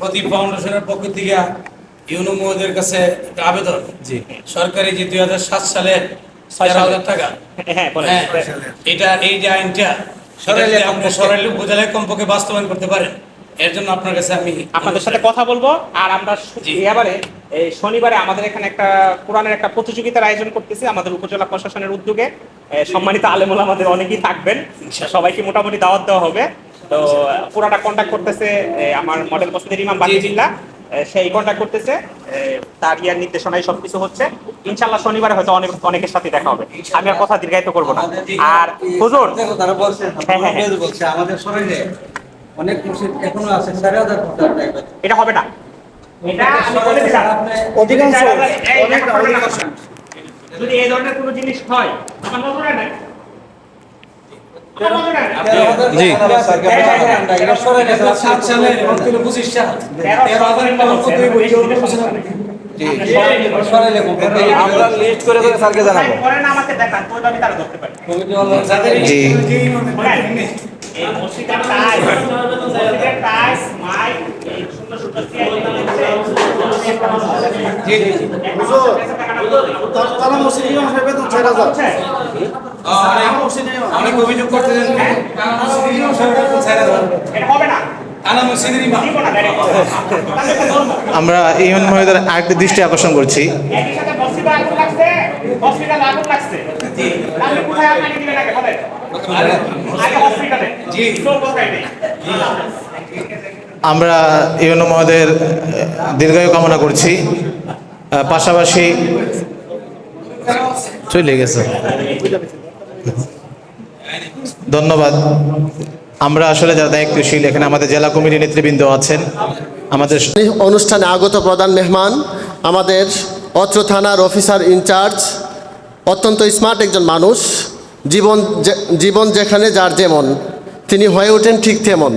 প্রদীপ ফাউন্ডেশনের পক্ষ থেকে ইউনো মহোদয়ের কাছে একটা আবেদন। জি, সরকারি যে 2007 সালের 6,000 টাকা, হ্যাঁ এটা এই যে আইনটা সরাইলে উপজেলায় কমপক্ষে বাস্তবায়ন করতে পারেন, এর জন্য আপনার কাছে আমি আপনাদের সাথে কথা বলবো। আর আমরা এবারে এই শনিবারে আমাদের এখানে একটা কোরআনের একটা প্রতিযোগিতার আয়োজন করতেছি আমাদের উপজেলা প্রশাসনের উদ্যোগে। সম্মানিত আলেমুল আমাদের অনেকেই থাকবেন, সবাইকে মোটামুটি দাওয়াত দেওয়া হবে। তো পুরাটা কন্ট্যাক্ট করতেছে আমার মডেল মসজিদের ইমাম বাকিজিল্লাহ, সেই কন্ট্যাক্ট করতেছে, তার ইয়ার নির্দেশনায় সবকিছু হচ্ছে। ইনশাআল্লাহ শনিবারে হয়তো অনেকের সাথে দেখা হবে। আমি আর কথা দীর্ঘায়িত করবো না। আর হুজুর তারা বলছে হ্যাঁ বলছে আমাদের শরীরে অনেক মসজিদ এখনো আছে 4,000 এটা হবে না, এটা আমি বলে দিলাম। অধিকাংশ যদি এই ধরনের কোনো জিনিস হয় আমার নজরে নাই, জি 7 সালের 25 সাল 13,000 আমরা লিস্ট করে স্যারকে জানাবো। আমাকে দেখান তো আমি তারা ধরতে পারি। জি এই মসজিদের টাইস মাইক এই সুন্দর সুন্দর তারা মসজিদ ইমাম সাহেব বেতন 4,000 অনেক অভিযোগ করতেছেন এটা হবে না। আমরা ইউন মহোদয়ের আরেকটি দৃষ্টি আকর্ষণ করছি। একই সাথে মসজিদে আগুন লাগছে, হসপিটালে আগুন লাগছে, তাহলে কোথায় আপনাকে দিবেন আগে বলেন? আগে হসপিটালে। জি, তো কোথায় নেই। আমরা ইউন মহোদয়ের দীর্ঘায়ু কামনা করছি, পাশাপাশি চলে গেছে, ধন্যবাদ। আমরা আসলে যারা দায়িত্বশীল এখানে আমাদের জেলা কমিটির নেতৃবৃন্দ আছেন, আমাদের অনুষ্ঠানে আগত প্রধান মেহমান আমাদের অত্র থানার অফিসার ইনচার্জ, অত্যন্ত স্মার্ট একজন মানুষ, জীবন যেখানে যার যেমন, তিনি হয়ে ওঠেন ঠিক তেমন।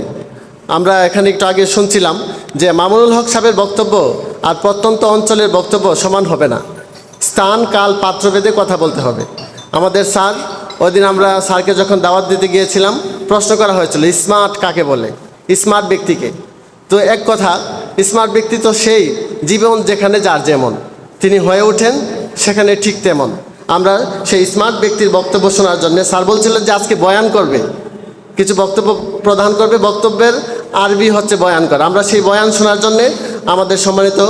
আমরা এখানে একটু আগে শুনছিলাম যে মামুনুল হক সাহেবের বক্তব্য আর প্রত্যন্ত অঞ্চলের বক্তব্য সমান হবে না, স্থান কাল পাত্রভেদে কথা বলতে হবে। আমাদের স্যার ওই দিন আমরা স্যারকে যখন দাওয়াত দিতে গিয়েছিলাম প্রশ্ন করা হয়েছিল স্মার্ট কাকে বলে, স্মার্ট ব্যক্তিকে। তো এক কথা, স্মার্ট ব্যক্তি তো সেই জীবন যেখানে যার যেমন, তিনি হয়ে ওঠেন সেখানে ঠিক তেমন। আমরা সেই স্মার্ট ব্যক্তির বক্তব্য শোনার জন্য স্যার বলছিলেন যে আজকে বয়ান করবে, কিছু বক্তব্য প্রদান করবে, বক্তব্যের আরবি হচ্ছে বয়ান করা। আমরা সেই বয়ান শোনার জন্যে আমাদের সম্মানিত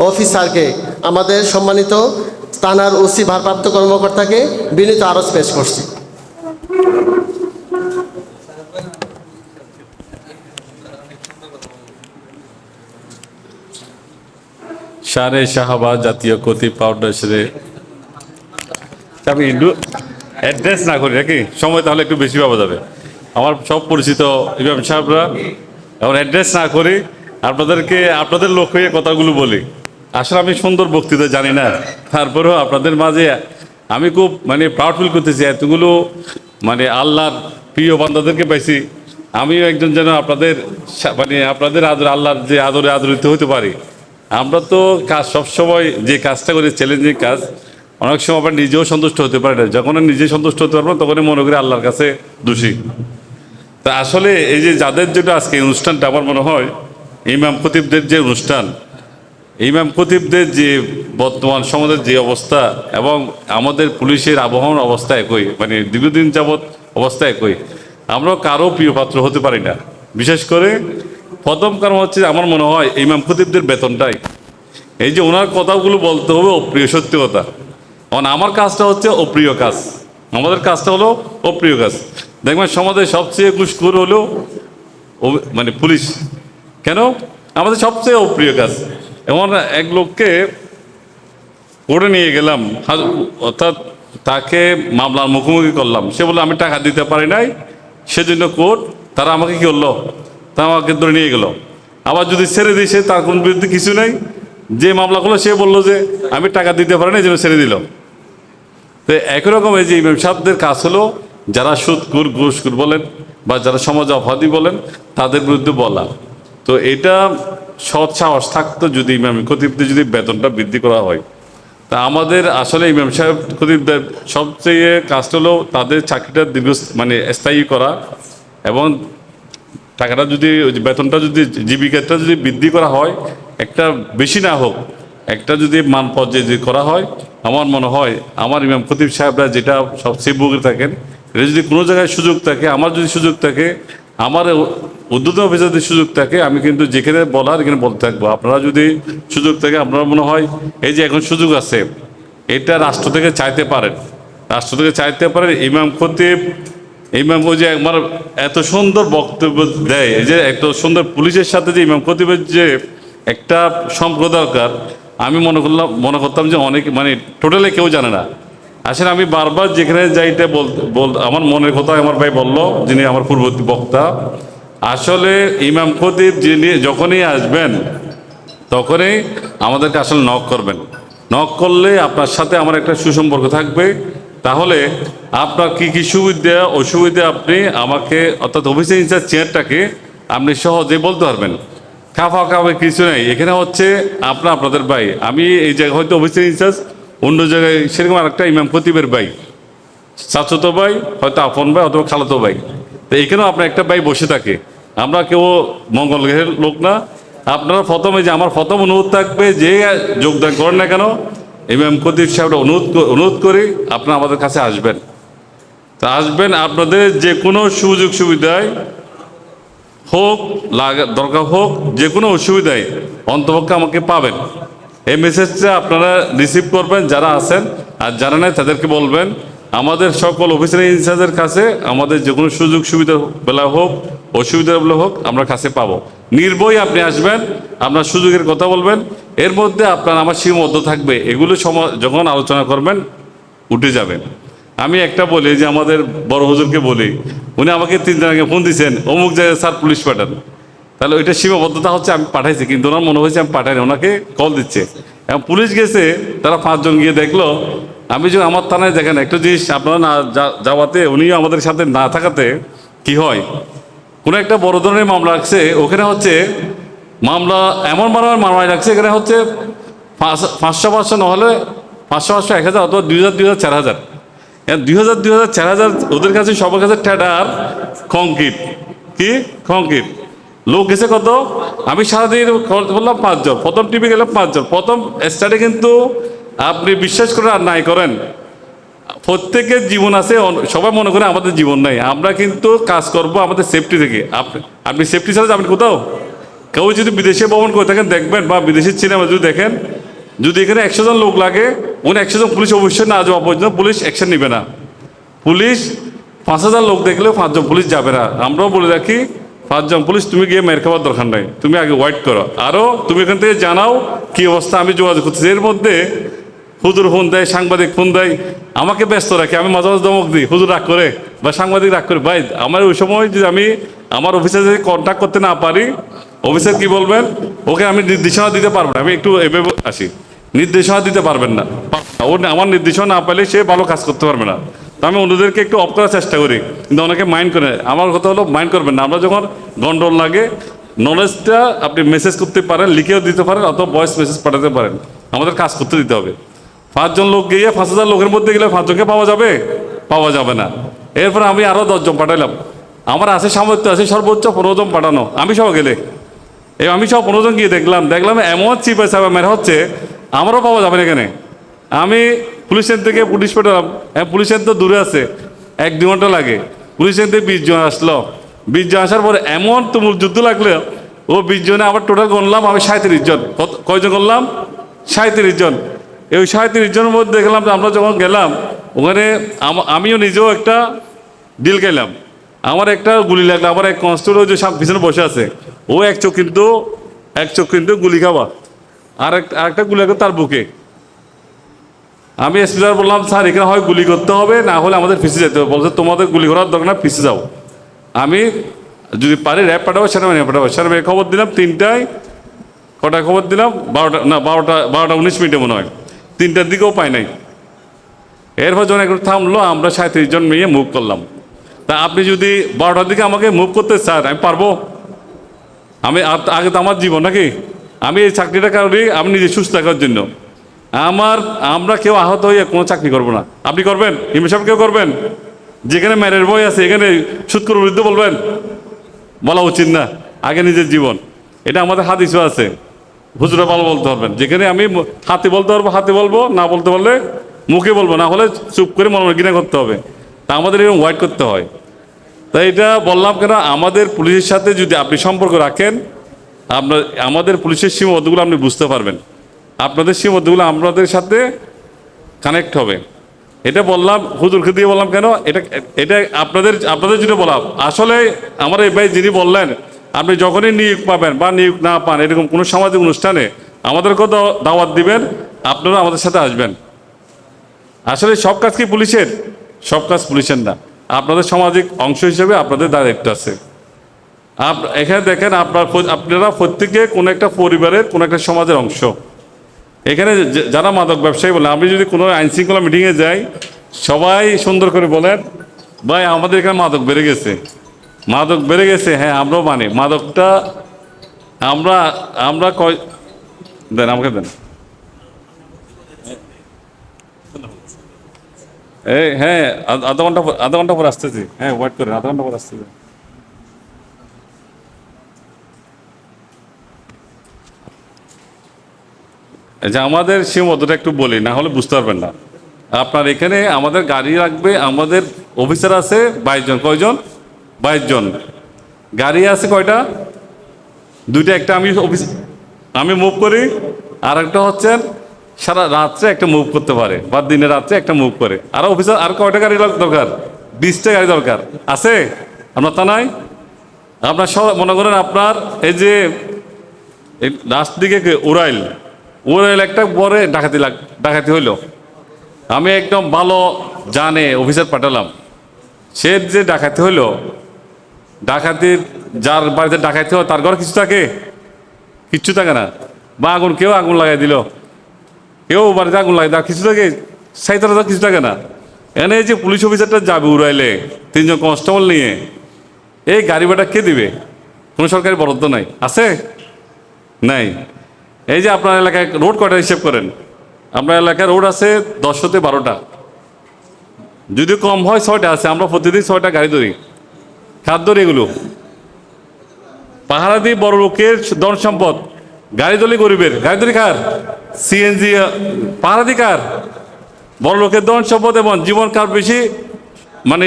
অফিসারকে, আমাদের সম্মানিত থানার ওসি ভারপ্রাপ্ত কর্মকর্তাকে বিনীত আরজ পেশ করছি। শানে শাহবাজ জাতীয় কতিব ফাউন্ডেশনে আমি অ্যাড্রেস না করি নাকি, সময় তাহলে একটু বেশি পাওয়া যাবে। আমার সব পরিচিত ইমাম সাহেবরা, এখন অ্যাড্রেস না করি আপনাদেরকে আপনাদের লোক হয়ে কথাগুলো বলি। আসলে আমি সুন্দর বক্তৃতা জানি না, তারপরেও আপনাদের মাঝে আমি খুব প্রাউড ফিল করতেছি, এতগুলো আল্লাহর প্রিয় বান্দাদেরকে পাইছি। আমিও একজন যেন আপনাদের আপনাদের আল্লাহর যে আদরে আদরিত হতে পারি। আমরা তো কাজ সবসময় যে কাজটা করি চ্যালেঞ্জিং কাজ, অনেক সময় আমরা নিজেও সন্তুষ্ট হতে পারি না। যখন নিজে সন্তুষ্ট হতে পারবো তখনই মনে করি আল্লাহর কাছে দোষী। তা আসলে এই যে যাদের যেটা আজকে অনুষ্ঠানটা, আমার মনে হয় ইমাম খতিবদের যে অনুষ্ঠান, ইমাম খতিবদের যে বর্তমান সমাজের যে অবস্থা এবং আমাদের পুলিশের আবহাওয়ার অবস্থা একই, দীর্ঘদিন যাবৎ অবস্থা একই। আমরা কারো প্রিয় পাত্র হতে পারি না। বিশেষ করে প্রথম কারণ হচ্ছে আমার মনে হয় ইমাম খতিবদের বেতনটাই, এই যে ওনার কথাগুলো বলতে হবে অপ্রিয় সত্যি কথা। কারণ আমার কাজটা হচ্ছে অপ্রিয় কাজ, আমাদের কাজটা হলো অপ্রিয় কাজ। দেখবেন সমাজের সবচেয়ে ঘুষখোর হলো পুলিশ। কেন? আমাদের সবচেয়ে অপ্রিয় কাজ। এমন এক লোককে কোর্টে নিয়ে গেলাম, অর্থাৎ তাকে মামলার মুখোমুখি করলাম, সে বললো আমি টাকা দিতে পারি নাই, সেজন্য কোর্ট তারা আমাকে কী করলো, তা আমাকে ধরে নিয়ে গেল। আবার যদি ছেড়ে দিই, সে তার কোন বিরুদ্ধে কিছু নেই, যে মামলা করলো সে বললো যে আমি টাকা দিতে পারি না, এই জন্য ছেড়ে দিল। তো একই রকম এই যে ইমাম সাহেবদের কাজ হলো যারা সুদখোর ঘুষখোর বলেন বা যারা সমাজ অপরাধী বলেন তাদের বিরুদ্ধে বলা। তো এটা সৎ সাহস থাকতো যদি ইমাম খতিবদের যদি বেতনটা বৃদ্ধি করা হয়। তা আমাদের আসলে ইমাম সাহেব খতিবদের সবচেয়ে কাজটা হলো তাদের চাকরিটা স্থায়ী করা এবং টাকাটা যদি ওই যে বেতনটা যদি জীবিকাটা যদি বৃদ্ধি করা হয়, একটা বেশি না হোক, একটা যদি মান পর্যায়ে যদি করা হয়, আমার মনে হয় আমার ইমাম খতিব সাহেবরা যেটা সবচেয়ে ভোগে থাকেন, এটা যদি কোনো জায়গায় সুযোগ থাকে, আমার যদি সুযোগ থাকে, আমার উদ্যোতন অফিসে যদি সুযোগ থাকে, আমি কিন্তু যেখানে বলার এখানে বলতে থাকবো। আপনারা যদি সুযোগ থাকে, আপনার মনে হয় এই যে এখন সুযোগ আছে, এটা রাষ্ট্র থেকে চাইতে পারেন, রাষ্ট্র থেকে চাইতে পারেন। ইমাম খতিব, ইমাম ওই যে আমার এত সুন্দর বক্তব্য দেয়, এই যে এত সুন্দর পুলিশের সাথে যে ইমাম খতিবের যে একটা সম্পর্ক দরকার, আমি মনে করতাম যে অনেক মানে টোটালি কেউ জানে না। আসলে আমি বারবার যেখানে যাইতে আমার মনের কথা আমার ভাই বললো, যিনি আমার পূর্ববর্তী বক্তা, আসলে ইমাম খতিব যিনি যখনই আসবেন তখনই আমাদেরকে আসলে নক করবেন। নক করলে আপনার সাথে আমার একটা সুসম্পর্ক থাকবে। তাহলে আপনার কি কি সুবিধা অসুবিধা আপনি আমাকে, অর্থাৎ অফিসের ইনচার্জ চেয়ারটাকে আপনি সহজে বলতে পারবেন। খাফা কিছু নেই, এখানে হচ্ছে আপনাদের ভাই। আমি এই জায়গায় হয়তো অফিসের ইনচার্জ, অন্য জায়গায় সেরকম আরেকটা ইমাম খতিবের ভাই, চাচতো ভাই, হয়তো আপন ভাই অথবা খালাতো ভাই। তো এখানেও আপনার একটা ভাই বসে থাকে, আমরা কেউ মঙ্গল গ্রহের লোক না। আপনারা প্রথমে যে আমার প্রথম অনুরোধ থাকবে, যে যোগদান করেন না কেন, ইমাম খতিব সাহেবরা অনুরোধ করি আপনারা আমাদের কাছে আসবেন। তা আসবেন, আপনাদের যে কোনো সুযোগ সুবিধায় হোক, দরকার হোক, যে কোনো অসুবিধায় অন্তপক্ষে আমাকে পাবেন। এই মেসেজটা আপনারা রিসিভ করবেন যারা আছেন, আর যারা নেই তাদেরকে বলবেন আমাদের সকল অফিসার ইনচার্জের কাছে আমাদের যে কোনো সুযোগ সুবিধা বেলা হোক, অসুবিধা বেলা হোক, আমরা কাছে পাবো। নির্ভয় আপনি আসবেন, আপনার সুযোগের কথা বলবেন, এর মধ্যে আপনার আমার সীমাবদ্ধ থাকবে, এগুলো যখন আলোচনা করবেন উঠে যাবেন। আমি একটা বলি যে আমাদের বড় হুজুরকে বলি, উনি আমাকে 3 দিন আগে ফোন দিয়েছেন, অমুক জায়গায় স্যার পুলিশ পাঠান। তাহলে ওইটা সীমাবদ্ধতা হচ্ছে আমি পাঠাইছি, কিন্তু ওনার মনে হয়েছে আমি পাঠাইনি, ওনাকে কল দিচ্ছে। এবং পুলিশ গেছে, তারা 5 জন গিয়ে দেখলো। আমি যে আমার থানায় দেখেন একটা জিনিস, আপনারা না যাওয়াতে, উনিও আমাদের সাথে না থাকাতে কি হয়, কোনো একটা বড় ধরনের মামলা রাখছে, ওখানে হচ্ছে মামলা এমন মামলা রাখছে, এখানে হচ্ছে 500 নহলে 500 1000 অথবা 2000 4000। 2000 4000 ওদের কাছে সবার কাছে ঠেডার কংক্রিট, কি কংক্রিট। লোক গেছে কত, আমি সারাদিন বললাম 5 জন, প্রথম টিভি গেলাম 5 জন, প্রথম স্টার্টে। কিন্তু আপনি বিশ্বাস করেন আর নাই করেন, প্রত্যেকের জীবন আছে, সবাই মনে করে আমাদের জীবন নাই। আমরা কিন্তু কাজ করব আমাদের সেফটি থেকে। আপনি সেফটি ছাড়া যাবেন কোথাও? কেউ যদি বিদেশে ভ্রমণ করে থাকেন দেখবেন, বা বিদেশের সিনেমা যদি দেখেন, যদি এখানে 100 জন লোক লাগে, উনি 100 জন পুলিশ অবশ্যই না যাওয়া পর্যন্ত পুলিশ অ্যাকশন নেবে না। পুলিশ 5000 লোক দেখলেও 5 জন পুলিশ যাবে না। আমরাও বলে রাখি, 5 জন পুলিশ তুমি গিয়ে মেরে খাওয়ার দরকার নাই, তুমি আগে ওয়েট করো, আরও তুমি এখান থেকে জানাও কি অবস্থা, আমি যোগাযোগ করতেছি। এর মধ্যে হুজুর ফোন দেয়, সাংবাদিক ফোন দেয়, আমাকে ব্যস্ত রাখে, আমি মাঝে মাঝে ধমক দিই, হুজুর রাগ করে বা সাংবাদিক রাগ করে। ভাই আমার ওই সময় যদি আমি আমার অফিসে যদি কন্ট্যাক্ট করতে না পারি, অফিসার কি বলবেন, ওকে আমি নির্দেশনা দিতে পারবো না। আমি একটু এভাবে আসি, নির্দেশনা দিতে পারবেন না, ও আমার নির্দেশনা না পেলে সে ভালো কাজ করতে পারবে না। তো আমি অন্যদেরকে একটু অফ করার চেষ্টা করি, কিন্তু অনেকে মাইন্ড করে। আমার কথা হলো মাইন্ড করবেন না। আমরা যখন গন্ডগোল লাগে, নলেজটা আপনি মেসেজ করতে পারেন, লিখেও দিতে পারেন, অথবা ভয়েস মেসেজ পাঠাতে পারেন, আমাদের কাজ করতে দিতে হবে। 5 জন লোক গিয়ে 5000 লোকের মধ্যে গেলে 5 জনকে পাওয়া যাবে? পাওয়া যাবে না। এরপর আমি আরও 10 জন পাঠাইলাম, আমার আছে সামর্থ্য আছে সর্বোচ্চ 15 জন পাঠানো, আমি সব গেলে আমি সব 15 জন গিয়ে দেখলাম এমন চিপে চাপে মেরা হচ্ছে, আমারও পাওয়া যাবে না এখানে। আমি পুলিশের থেকে পুলিশ পাঠালাম, পুলিশের তো দূরে আছে, 1-2 ঘন্টা লাগে। পুলিশের থেকে 20 জন আসলো, 20 জন আসার পরে এমন তুমুল যুদ্ধ লাগলো, ও 20 জনে আবার টোটাল গণলাম আমি 37 জন। কয়জন গণলাম? 37 জন। এই 37 জনের মধ্যে দেখলাম যে আমরা যখন গেলাম ওখানে আমিও নিজেও একটা ডিল গেলাম, আমার একটা গুলি লাগলো, আমার এক কনস্টেবল যে পিছনে বসে আছে, ও এক চোখ কিন্তু গুলি খাওয়া, আর একটা গুলি লাগলো তার বুকে। আমি এসপি স্যার বললাম, স্যার এখানে হয় গুলি করতে হবে, না হলে আমাদের পিছিয়ে যেতে হবে। বলছে তোমাদের গুলি করার দরকার না, পিছিয়ে যাও। আমি যদি পারি র্যাব পাঠাবো, সেনাবাহিনী পাঠাবো। সেনাবাহিনী খবর দিলাম 3টায়, কটায় খবর দিলাম 12টা 19 মিনিটে মনে হয়, 3টার দিকেও পাই নাই। এরপর যখন একটু থামলো, আমরা 37 জন মেয়ে মুভ করলাম। তা আপনি যদি 12টার দিকে আমাকে মুভ করতে চান, আমি পারবো? আমি আগে তো আমার জীবন নাকি, আমি এই চাকরিটা কারণে আমি নিজে সুস্থ থাকার জন্য। আমরা কেউ আহত হয়ে কোনো চাকরি করবো না। আপনি করবেন? ইমেল সাহেব কেউ করবেন? যেখানে ম্যারের বই আছে, এখানে সুৎখোর বিরুদ্ধে বলবেন? বলা উচিত না, আগে নিজের জীবন। এটা আমাদের হাদিসও আছে, হুজুরা ভালো বলতে পারবেন। যেখানে আমি হাতে বলতে পারবো হাতে বলবো, না বলতে পারলে মুখে বলবো, না হলে চুপ করে মনে ঘৃণা করতে হবে। তা আমাদের এরকম ওয়াইট করতে হয়। তাই এটা বললাম কেন, আমাদের পুলিশের সাথে যদি আপনি সম্পর্ক রাখেন, আপনার আমাদের পুলিশের সীমাবদ্ধগুলো আপনি বুঝতে পারবেন, আপনাদের সীমাবদ্ধগুলো আপনাদের সাথে কানেক্ট হবে। এটা বললাম হুজুরকে দিয়ে বললাম কেন, এটা আপনাদের জন্য বললাম। আসলে আমার এই ভাই যিনি বললেন, আপনি যখনই নিয়োগ পাবেন বা নিয়োগ না পান, এরকম কোনো সামাজিক অনুষ্ঠানে আমাদেরকেও দাওয়াত দিবেন, আপনারা আমাদের সাথে আসবেন। আসলে সব কাজ কি পুলিশের? সব কাজ পুলিশের না, আপনাদের সামাজিক অংশ হিসেবে আপনাদের দায়িত্ব আছে। এখানে দেখেন, আপনারা প্রত্যেকে কোনো একটা পরিবারের, কোনো একটা সমাজের অংশ। এখানে যারা মাদক ব্যবসায়ী বলে, আমি যদি কোনো আইন শৃঙ্খলা মিটিংয়ে যাই, সবাই সুন্দর করে বলেন, ভাই আমাদের এখানে মাদক বেড়ে গেছে, মাদক বেড়ে গেছে। হ্যাঁ, আমরাও মানি মাদকটা। আমরা দেন, আমাকে দেন। হ্যাঁ, আধা ঘন্টা পর আসতেছি। হ্যাঁ, ওয়েট করেন, আধা ঘন্টা পর আসতেছি। যে আমাদের সীমাবদ্ধতা একটু বলি, না হলে বুঝতে পারবেন না। আপনার এখানে আমাদের গাড়ি রাখবে, আমাদের অফিসার আছে 22 জন। কয়জন? 22 জন। গাড়ি আছে কয়টা? দুইটা। একটা আমি মুভ করি, আর একটা হচ্ছে সারা রাত্রে একটা মুভ করতে পারে, বা দিনে রাত্রে একটা মুভ করে। আর অফিসার আর কয়টা গাড়ি দরকার? 20টা গাড়ি দরকার আছে। আপনার তা নাই? আপনার সব মনে করেন, আপনার এই যে রাস্তার দিকে ওরাইল একটা পরে ডাকাতি হইল। আমি একদম ভালো জানে অফিসার পাঠালাম, সে যে ডাকাতি হইল, ডাকাতির যার বাড়িতে ডাকাতি হয় তার ঘরে কিছু থাকে? কিচ্ছু থাকে না। বা কেউ আগুন লাগাই দিল, কেউ বাড়িতে আগুন লাগাই দেওয়া কিছু থাকে? সাইতারা কিছু থাকে না। এখানে এই যে পুলিশ অফিসারটা যাবে উড়াইলে 3 জন কনস্টেবল নিয়ে, এই গাড়ি ভাড়া কে দিবে? কোনো সরকারি বরাদ্দ নাই, আছে? নাই। এই যে আপনার এলাকায় রোড কয়টা হিসেব করেন? আপনার এলাকায় রোড আছে 10 থেকে 12টা, যদি কম হয় 6টা আছে। আমরা প্রতিদিন 6টা গাড়ি ধরি, খাদ্য ধরি। এগুলো পাহারা দিই বড় লোকের ধন সম্পদ, গাড়ি ধরি গরিবের। গাড়ি ধরি কার? সিএনজি। পাহারা দিই কার? বড় লোকের ধন সম্পদ। এবং জীবন কার বেশি, মানে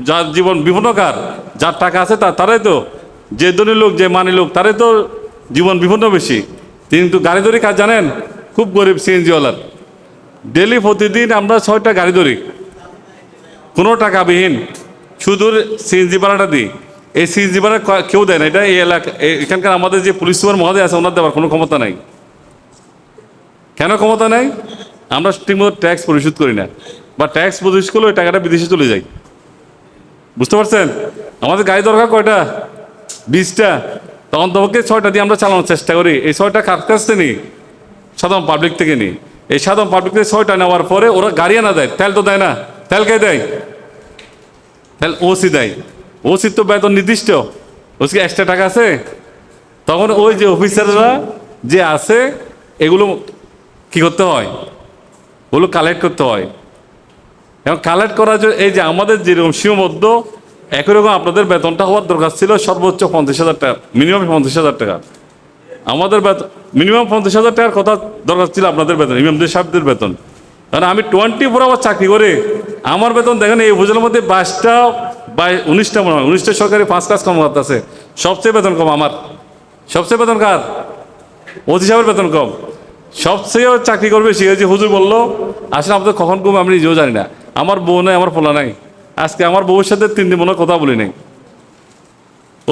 যার জীবন বিপন্ন কার? যার টাকা আছে তারাই তো, যে ধনী লোক, যে মানি লোক, তারাই তো জীবন বিপন্ন বেশি। কিন্তু গাড়ি ধরি কাজ জানেন? খুব গরিব সিএনজিওয়ালার। ডেলি প্রতিদিন আমরা 6টা গাড়ি ধরি, কোনো টাকাবিহীন, শুধু সিএনজি ভাড়াটা দিই। এই সিএনজি ভাড়া কেউ দেয় না। এটা এই এলাকা, এখানকার আমাদের যে পুলিশ সুপার মহোদয় আছে, ওনার দেওয়ার কোনো ক্ষমতা নাই। কেন ক্ষমতা নাই? আমরা ঠিকমতো ট্যাক্স পরিশোধ করি না, বা ট্যাক্স পরিশোধ করলে ওই টাকাটা বিদেশে চলে যায়। বুঝতে পারছেন? আমাদের গাড়ি দরকার কয়টা? 20টা। তখন তোমাকে 6টা দিয়ে আমরা চালানোর চেষ্টা করি। এই 6টা কার কাছ থেকে নিই? সাধারণ পাবলিক থেকে নিই। এই সাধারণ পাবলিক থেকে 6টা নেওয়ার পরে ওরা গাড়ি আনা দেয়, তেল তো দেয় না। তেল কে দেয়? তেল ওসি দেয়। ওসির তো বেতন নির্দিষ্ট, ওসি এক্সট্রা টাকা আছে। তখন ওই যে অফিসাররা যে আছে, এগুলো কি করতে হয়? ওগুলো কালেক্ট করতে হয়। এবং কালেক্ট করার জন্য এই যে আমাদের যেরকম সীমাবদ্ধ, একই রকম আপনাদের বেতনটা হওয়ার দরকার ছিল সর্বোচ্চ 50,000 টাকা, মিনিমাম 50,000 টাকা। আমাদের বেতন মিনিমাম 50,000 টাকার কথা দরকার ছিল আপনাদের বেতন, ইমামদের সাহেবদের বেতন। কারণ আমি 24 আওয়ার চাকরি করে আমার বেতন দেখেন, এই উপজেলার মধ্যে 19টা মনে হয়, 19টা সরকারি 5 কাজ কর্মকর্তা আছে। সবচেয়ে বেতন কম আমার। সবচেয়ে বেতন কার? ওসি সাহেবের বেতন কম। সবচেয়ে চাকরি করবে সে যে হুজুর বললো, আসলে আমাদের কখন কম আমি নিজেও জানি না। আমার বউ নাই, আমার পোলা নাই। আজকে আমার বউর সাথে 3 দিন মনে কথা বলি নাই।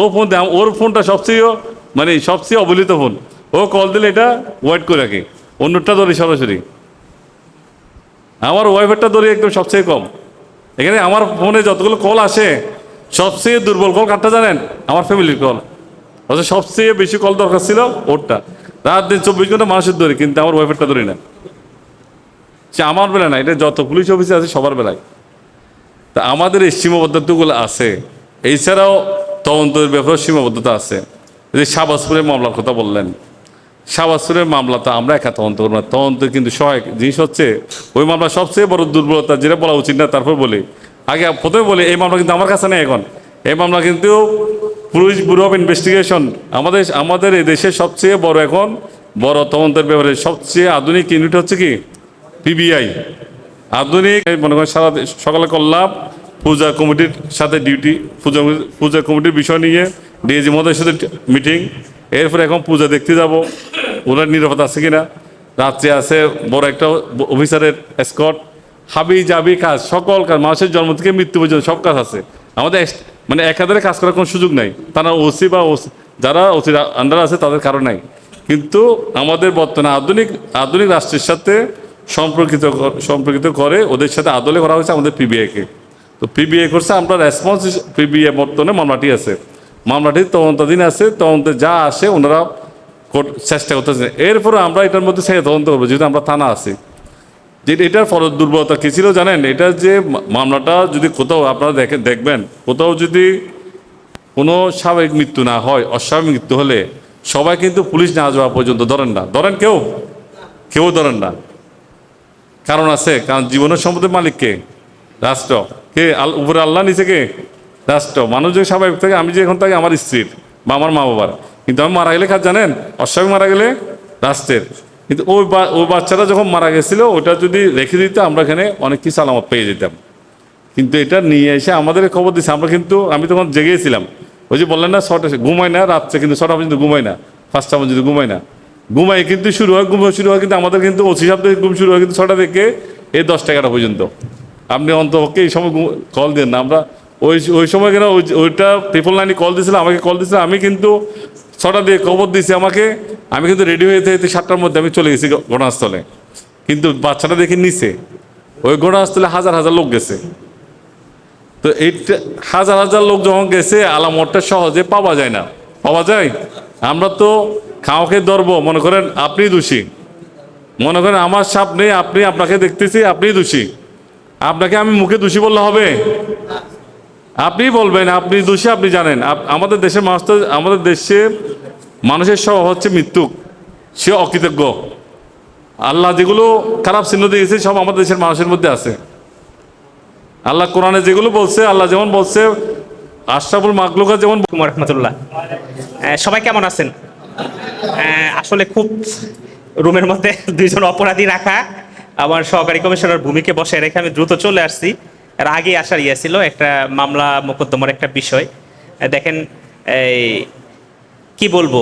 ও ফোন দেয়, ওর ফোনটা সবচেয়ে অবহেলিত ফোন। ও কল দিলে এটা ওয়েট করে রাখে, অন্যটা ধরি সরাসরি। আমার ওয়াইফারটা ধরি একদম সবচেয়ে কম। এখানে আমার ফোনে যতগুলো কল আসে, সবচেয়ে দুর্বল কল কারটা জানেন? আমার ফ্যামিলির কল। অথচ সবচেয়ে বেশি কল দরকার ছিল ওরটা। রাত দিন 24 ঘন্টা মানুষের ধরি, কিন্তু আমার ওয়াইফারটা ধরি না। সে আমার বেলা না, এটা যত পুলিশ অফিসে আছে সবার বেলায়। তা আমাদের এই সীমাবদ্ধতাগুলো আছে। এছাড়াও তদন্তের ব্যাপারে সীমাবদ্ধতা আছে। যে শাহবাজপুরের মামলার কথা বললেন, শাহবাজপুরের মামলাটা আমরা একা তদন্ত করবো না। তদন্ত কিন্তু সহায়ক জিনিস হচ্ছে ওই মামলা সবচেয়ে বড় দুর্বলতা, যেটা বলা উচিত না, তারপর বলি। আগে প্রথমে বলি, এই মামলা কিন্তু আমার কাছে নেই এখন। এই মামলা কিন্তু পুলিশ ব্যুরো অফ ইনভেস্টিগেশন আমাদের এই দেশের সবচেয়ে বড় এখন বড় তদন্তের ব্যাপারে সবচেয়ে আধুনিক ইউনিট হচ্ছে কি পিবিআই। আধুনিক মনে করেন সারা সকালে করলাম পূজা কমিটির সাথে ডিউটি, পূজা কমিটির বিষয় নিয়ে ডিএজি মহোদয়ের সাথে মিটিং, এরপরে এখন পূজা দেখতে যাব ওনার নিরাপত্তা আছে কিনা, রাত্রে আছে বড় একটা অফিসারের স্কট, হাবি জাবি কাজ, সকল কাজ, মানুষের জন্ম থেকে মৃত্যু পর্যন্ত সব কাজ আছে। আমাদের মানে একাধারে কাজ করার কোনো সুযোগ নাই, তারা ওসি বা যারা ওসির আন্ডার আছে তাদের কারণ নাই। কিন্তু আমাদের বর্তমানে আধুনিক রাষ্ট্রের সাথে সম্পর্কিত করে ওদের সাথে আদলে করা হয়েছে আমাদের পিবিআইকে। তো পিবিআই করছে, আমরা রেসপন্স পিবিআই বর্তমানে মামলাটি আছে, মামলাটির তদন্তাধীন আছে, তদন্তে যা আসে ওনারা চেষ্টা করতেছেন। এরপরে আমরা এটার মধ্যে সে তদন্ত করবো, যেহেতু আমরা থানা আছি। যে এটার ফলত দুর্বলতা কী ছিল জানেন, এটা যে মামলাটা যদি কোথাও আপনারা দেখবেন কোথাও যদি কোনো স্বাভাবিক মৃত্যু না হয়, অস্বাভাবিক মৃত্যু হলে সবাই কিন্তু পুলিশ না যাওয়া পর্যন্ত ধরেন না, কেউ ধরেন না। কারণ আছে, কারণ জীবনের সম্পদের মালিক কে? রাষ্ট্র। কে? উপরে আল্লাহ, নিচে কে? রাষ্ট্র। মানুষ যে স্বাভাবিক থাকে, আমি যে এখন থাকি আমার স্ত্রীর বা আমার মা বাবার, কিন্তু আমি মারা গেলে কাজ জানেন, অস্বাভাবিক মারা গেলে রাষ্ট্রের। কিন্তু ওই বাচ্চাটা যখন মারা গেছিলো ওটা যদি রেখে দিত আমরা এখানে অনেক কিছু আলামত পেয়ে যেতাম। কিন্তু এটা নিয়ে এসে আমাদের খবর দিচ্ছে, আমরা কিন্তু আমি তখন জেগেছিলাম, ওই যে বললেন না ঘুমাই না রাত্রে, কিন্তু 6টা পর্যন্ত ঘুমাই না, 5টা পর্যন্ত ঘুমাই কিন্তু শুরু হয় কিন্তু আমাদের কিন্তু ওসি সাহেবদের ঘুম শুরু হয় কিন্তু 6টা থেকে এই 10টা 11টা পর্যন্ত। আপনি অন্তপক্ষে এই সময় কল দেন না, আমরা ওই সময় কেন ওইটা ট্রিপল 9 কল দিয়েছিল, আমাকে কল দিয়েছিল, আমি কিন্তু 6টা দিয়ে খবর দিয়েছি আমাকে, আমি কিন্তু রেডি হয়ে 7টার মধ্যে আমি চলে গেছি ঘটনাস্থলে। কিন্তু বাচ্চাটা দেখে নিচে ওই ঘটনাস্থলে হাজার লোক গেছে। তো এইটা হাজার লোক যখন গেছে আলামতটা সহজে পাওয়া যায় না, পাওয়া যায়। আমরা তো খাওয়াকে ধরবো, মনে করেন আপনি দোষী, মনে করেন আমার সাপ নেই, আপনাকে দেখতেছি আপনি দোষী, আপনাকে আমি মুখে দোষী বললে হবে? আপনি বলবেন আপনি দোষী, আপনি জানেন। আমাদের দেশের আমাদের দেশে মানুষের স্বভাব হচ্ছে মৃত্যু, সে অকৃতজ্ঞ। আল্লাহ যেগুলো খারাপ চিহ্ন দিয়েছে সব আমাদের দেশের মানুষের মধ্যে আছে। আল্লাহ কোরআনে যেগুলো বলছে, আল্লাহ যেমন বলছে আশরাফুল মাখলুকা যেমন। রহমতুল্লাহ, সবাই কেমন আছেন? আসলে খুব রুমের মধ্যে 2জন অপরাধী রাখা, আমার সহকারী কমিশনার ভূমিকে বসে রেখে আমি দ্রুত চলে আসছি। এর আগে আসার ছিল একটা মামলা মোকদ্দমার একটা বিষয়। দেখেন কি বলবো,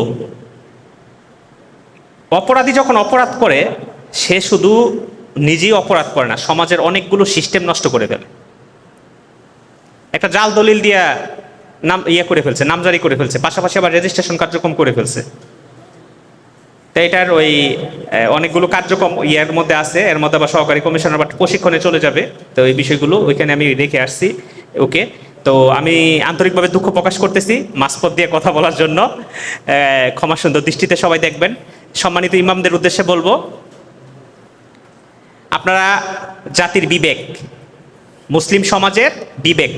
অপরাধী যখন অপরাধ করে সে শুধু নিজেই অপরাধ করে না, সমাজের অনেকগুলো সিস্টেম নষ্ট করে ফেলে। একটা জাল দলিল দিয়া করে ফেলছে, নামজারি করে ফেলছে, পাশাপাশি আবার রেজিস্ট্রেশন কার্যক্রম করে ফেলছে। তো এটার ওই অনেকগুলো কার্যক্রম ইয়ের মধ্যে আছে, এর মধ্যে আবার সহকারী কমিশনার আবার প্রশিক্ষণে চলে যাবে। তো এই বিষয়গুলো ওইখানে আমি রেখে আসছি। ওকে, তো আমি আন্তরিকভাবে দুঃখ প্রকাশ করতেছি মাঝপথ দিয়ে কথা বলার জন্য। ক্ষমা সুন্দর দৃষ্টিতে সবাই দেখবেন। সম্মানিত ইমামদের উদ্দেশ্যে বলবো, আপনারা জাতির বিবেক, মুসলিম সমাজের বিবেক,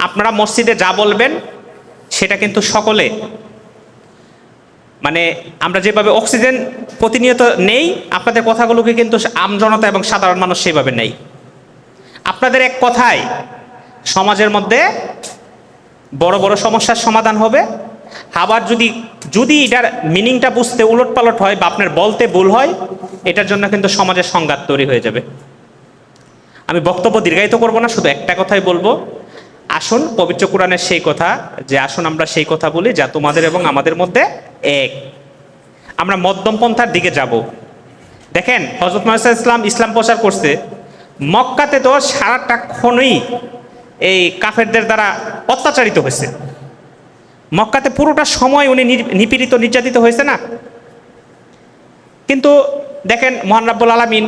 আপনারা মসজিদে যা বলবেন সেটা কিন্তু সকলে, মানে আমরা যেভাবে অক্সিজেন প্রতিনিয়ত নেই, আপনাদের কথাগুলোকে কিন্তু আমজনতা এবং সাধারণ মানুষ সেভাবে নেই। আপনাদের এক কথায় সমাজের মধ্যে বড় বড় সমস্যার সমাধান হবে। আবার যদি এটার মিনিংটা বুঝতে উলটপালট হয় বা আপনার বলতে ভুল হয়, এটার জন্য কিন্তু সমাজের সংঘাত তৈরি হয়ে যাবে। আমি বক্তব্য দীর্ঘায়িত করব না, শুধু একটা কথাই বলবো, আসুন পবিত্র কোরআনের সেই কথা, যে আসুন আমরা সেই কথা বলি যা তোমাদের এবং আমাদের মধ্যে এক। আমরা মধ্যম পন্থার দিকে যাব। দেখেন হযরত মুহাম্মদ ইসলাম প্রচার করছে, মক্কাতে তো সারাটা ক্ষণই এই কাফেরদের দ্বারা অত্যাচারিত হয়েছে। মক্কাতে পুরোটা সময় উনি নিপীড়িত নির্যাতিত হয়েছে না? কিন্তু দেখেন মহান রাব্বুল আলামিন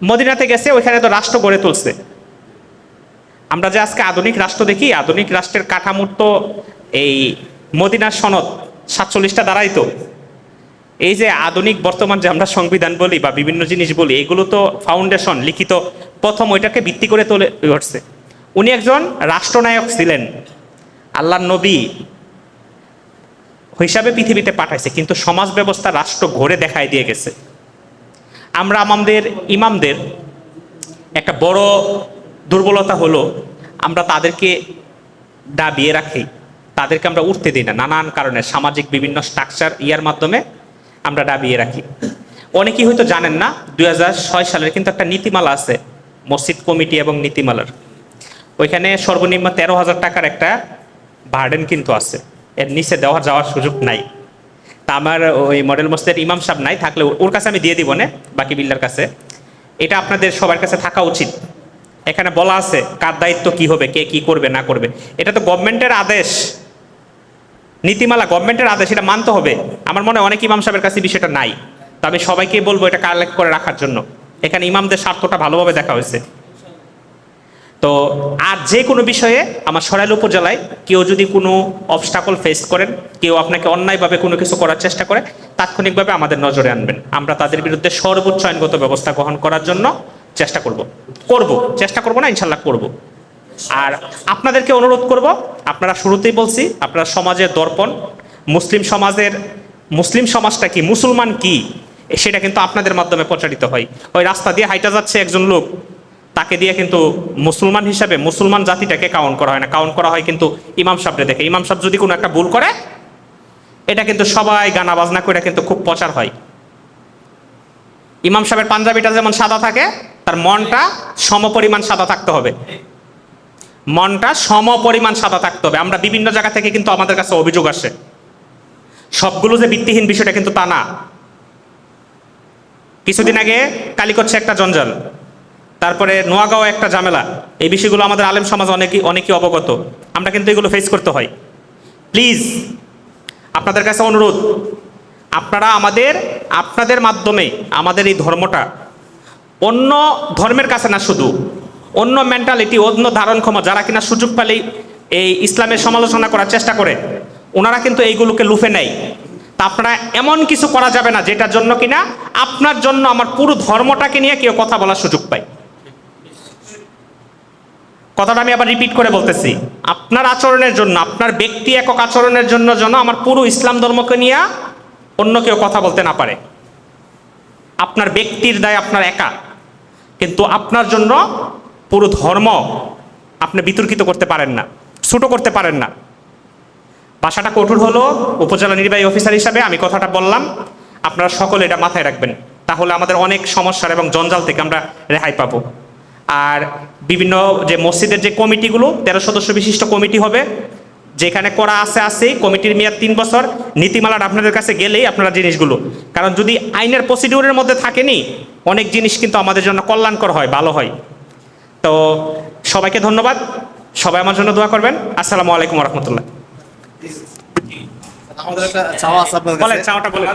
মদিনাতে গেছে, ওইখানে তো রাষ্ট্র গড়ে তুলছে। আমরা যে আজকে আধুনিক রাষ্ট্র দেখি, আধুনিক রাষ্ট্রের কাঠামোর তো এই মদিনার সনদ 47টা দ্বারাই তো। এই যে আধুনিক বর্তমান যে আমরা সংবিধান বলি বা বিভিন্ন জিনিস বলি, এগুলো তো ফাউন্ডেশন লিখিত প্রথম ওইটাকে ভিত্তি করে তুলে উঠছে। উনি একজন রাষ্ট্রনায়ক ছিলেন, আল্লাহর নবী হিসাবে পৃথিবীতে পাঠাইছে, কিন্তু সমাজ ব্যবস্থা রাষ্ট্র ঘুরে দেখাই দিয়ে গেছে। আমরা আমাদের ইমামদের একটা বড় দুর্বলতা হলো আমরা তাদেরকে দাবিয়ে রাখি, তাদেরকে আমরা উঠতে দিই না নানান কারণে, সামাজিক বিভিন্ন স্ট্রাকচার ইয়ার মাধ্যমে আমরা দাবিয়ে রাখি। অনেকেই হয়তো জানেন না 2006 সালের কিন্তু একটা নীতিমালা আছে মসজিদ কমিটি এবং নীতিমালার, ওইখানে সর্বনিম্ন 13,000 টাকার একটা বার্ডেন কিন্তু আছে, এর নিচে যাওয়ার সুযোগ নাই। তা আমার ওই মডেল মসজিদের ইমাম সাহেব নাই, থাকলে ওর কাছে আমি দিয়ে দিব না, বাকি বিল্লার কাছে। এটা আপনাদের সবার কাছে থাকা উচিত। এখানে বলা আছে কার দায়িত্ব কি হবে, কে কি করবে না করবে। এটা তো গভর্নমেন্টের আদেশ, নীতিমালা গভর্নমেন্টের আদেশ, এটা মানতে হবে। আমার মনে হয় অনেক ইমাম সাহেবের কাছে বিষয়টা নাই, তো আমি সবাইকে বলবো এটা কালেক্ট করে রাখার জন্য। এখানে ইমামদের স্বার্থটা ভালোভাবে দেখা হয়েছে। তো আর যে কোনো বিষয়ে আমার সরাইল উপজেলায় কেউ যদি কোনো অবস্টাকল ফেস করেন, কেউ আপনাকে অন্যায়ভাবে কোনো কিছু করার চেষ্টা করে, তাৎক্ষণিকভাবে আমাদের নজরে আনবেন। আমরা তাদের বিরুদ্ধে সর্বোচ্চ আইনগত ব্যবস্থা গ্রহণ করার জন্য চেষ্টা করব না, ইনশাল্লাহ করব। আর আপনাদেরকে অনুরোধ করব, আপনারা শুরুতেই বলছি, আপনারা সমাজের দর্পণ, মুসলিম সমাজটা কি, মুসলমান কি, সেটা কিন্তু আপনাদের মাধ্যমে প্রচারিত হয়। ওই রাস্তা দিয়ে হাইটা যাচ্ছে একজন লোক, তাকে দিয়ে কিন্তু মুসলমান হিসাবে মুসলমান জাতিটাকে কাউন্ট করা হয় না, কাউন্ট করা হয় কিন্তু ইমাম সাহেবরে দেখে। ইমাম সাহেব যদি কোনো একটা ভুল করে, এটা কিন্তু সবাই গানা বাজনা করে কিন্তু খুব প্রচার হয়। ইমাম সাহেবের পাঞ্জাবিটা যেমন সাদা থাকে, তার মনটা সমপরিমাণ সাদা থাকতে হবে, মনটা সমপরিমাণ সাদা থাকতে হবে। আমরা বিভিন্ন জায়গা থেকে কিন্তু আমাদের কাছে অভিযোগ আসে, সবগুলো যে ভিত্তিহীন বিষয়টা কিন্তু তা না। কিছুদিন আগে কালিকচ্ছে একটা জঞ্জাল, তারপরে নোয়াগাঁও একটা ঝামেলা, এই বিষয়গুলো আমাদের আলেম সমাজ অনেকেই অবগত, আমরা কিন্তু এগুলো ফেস করতে হয়। প্লিজ আপনাদের কাছে অনুরোধ, আপনারা আপনাদের মাধ্যমে আমাদের এই ধর্মটা অন্য ধর্মের কাছে না, শুধু অন্য মেন্টালিটি, অন্য ধারণ ক্ষমতা যারা কিনা সুযোগ পেলেই এই ইসলামের সমালোচনা করার চেষ্টা করে, ওনারা কিন্তু এইগুলোকে লুফে নেয়। তা আপনারা এমন কিছু করা যাবে না যেটার জন্য কিনা আপনার জন্য আমার পুরো ধর্মটাকে নিয়ে কেউ কথা বলার সুযোগ পায়। কথাটা আমি আবার রিপিট করে বলতেছি, আপনার আচরণের জন্য, আপনার ব্যক্তি একক আচরণের জন্য যেন আমার পুরো ইসলাম ধর্মকে নিয়ে অন্য কেউ কথা বলতে না পারে। আপনার ব্যক্তির দায় আপনার একা, কিন্তু আপনার জন্য পুরো ধর্ম আপনি বিতর্কিত করতে পারেন না, ছোট করতে পারেন না। ভাষাটা কঠোর হলো, উপজেলা নির্বাহী অফিসার হিসাবে আমি কথাটা বললাম, আপনারা সকলে এটা মাথায় রাখবেন, তাহলে আমাদের অনেক সমস্যার এবং জঞ্জাল থেকে আমরা রেহাই পাবো। আর বিভিন্ন যে মসজিদের যে কমিটিগুলো 13 সদস্য বিশিষ্ট কমিটি হবে, যেখানে করা আছে কমিটির মেয়াদ 3 বছর। নীতিমালাটা আপনাদের কাছে গেলেই আপনারা জিনিসগুলো, কারণ যদি আইনের প্রসিডিউরের মধ্যে থাকেনি, অনেক জিনিস কিন্তু আমাদের জন্য কল্যাণকর হয়, ভালো হয়। তো সবাইকে ধন্যবাদ, সবাই আমার জন্য দোয়া করবেন। আসসালামু আলাইকুম রহমতুল্লাহ। আমাদের একটা চাওয়া আছে আপনাদের কাছে। বলেন, চাওয়াটা বলেন।